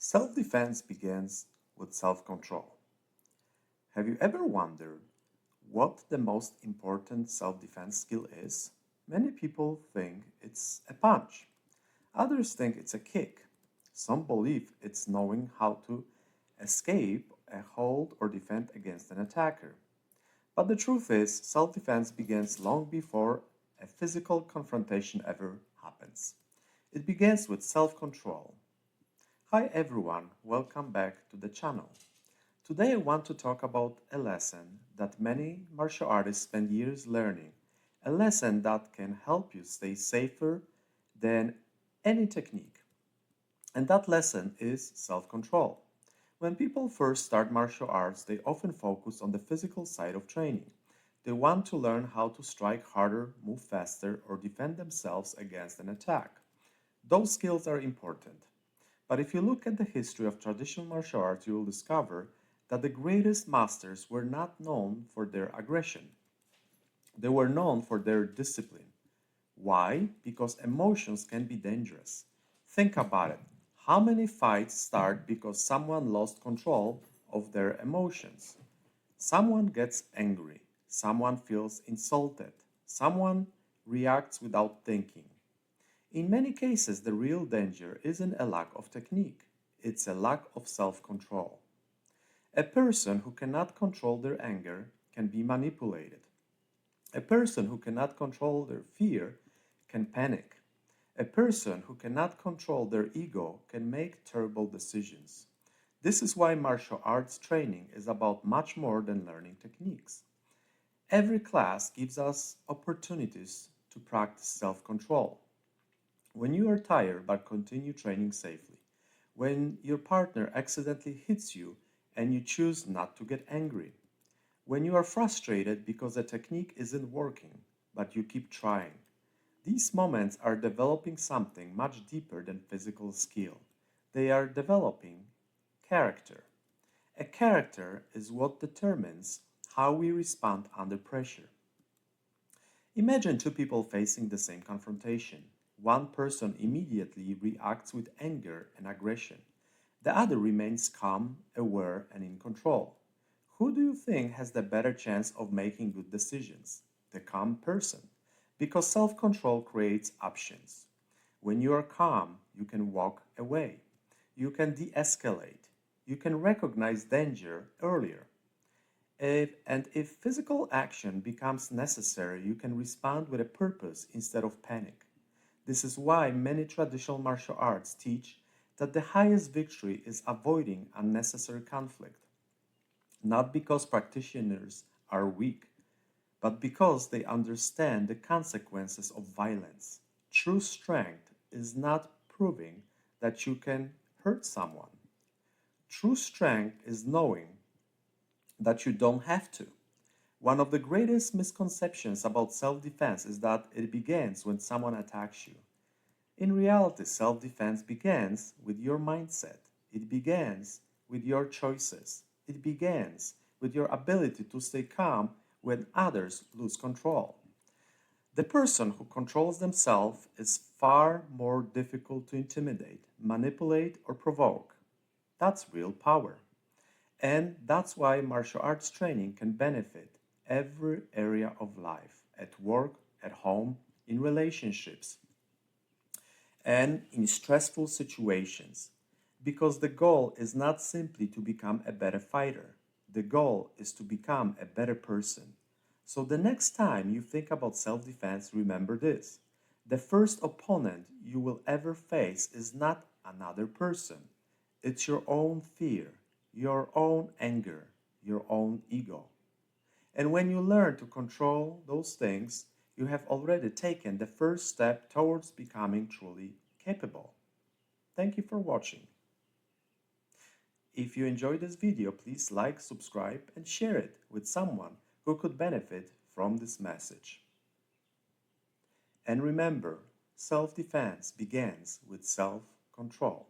Self-defense begins with self-control. Have you ever wondered what the most important self-defense skill is? Many people think it's a punch. Others think it's a kick. Some believe it's knowing how to escape a hold or defend against an attacker. But the truth is, self-defense begins long before a physical confrontation ever happens. It begins with self-control. Hi everyone, welcome back to the channel. Today I want to talk about a lesson that many martial artists spend years learning, a lesson that can help you stay safer than any technique. And that lesson is self-control. When people first start martial arts, they often focus on the physical side of training. They want to learn how to strike harder, move faster, or defend themselves against an attack. Those skills are important. But if you look at the history of traditional martial arts, you will discover that the greatest masters were not known for their aggression. They were known for their discipline. Why? Because emotions can be dangerous. Think about it. How many fights start because someone lost control of their emotions? Someone gets angry. Someone feels insulted. Someone reacts without thinking. In many cases, the real danger isn't a lack of technique, it's a lack of self-control. A person who cannot control their anger can be manipulated. A person who cannot control their fear can panic. A person who cannot control their ego can make terrible decisions. This is why martial arts training is about much more than learning techniques. Every class gives us opportunities to practice self-control. When you are tired but continue training safely, when your partner accidentally hits you and you choose not to get angry, when you are frustrated because a technique isn't working but you keep trying, these moments are developing something much deeper than physical skill. They are developing character. A character is what determines how we respond under pressure. Imagine two people facing the same confrontation. One person immediately reacts with anger and aggression. The other remains calm, aware, and in control. Who do you think has the better chance of making good decisions? The calm person. Because self-control creates options. When you are calm, you can walk away. You can de-escalate. You can recognize danger earlier. If physical action becomes necessary, you can respond with a purpose instead of panic. This is why many traditional martial arts teach that the highest victory is avoiding unnecessary conflict, not because practitioners are weak, but because they understand the consequences of violence. True strength is not proving that you can hurt someone. True strength is knowing that you don't have to. One of the greatest misconceptions about self-defense is that it begins when someone attacks you. In reality, self-defense begins with your mindset. It begins with your choices. It begins with your ability to stay calm when others lose control. The person who controls themselves is far more difficult to intimidate, manipulate, or provoke. That's real power. And that's why martial arts training can benefit every area of life, at work, at home, in relationships, and in stressful situations. Because the goal is not simply to become a better fighter, the goal is to become a better person. So the next time you think about self-defense, remember this. The first opponent you will ever face is not another person. It's your own fear, your own anger, your own ego. And when you learn to control those things, you have already taken the first step towards becoming truly capable. Thank you for watching. If you enjoyed this video, please like, subscribe, and share it with someone who could benefit from this message. And remember, self-defense begins with self-control.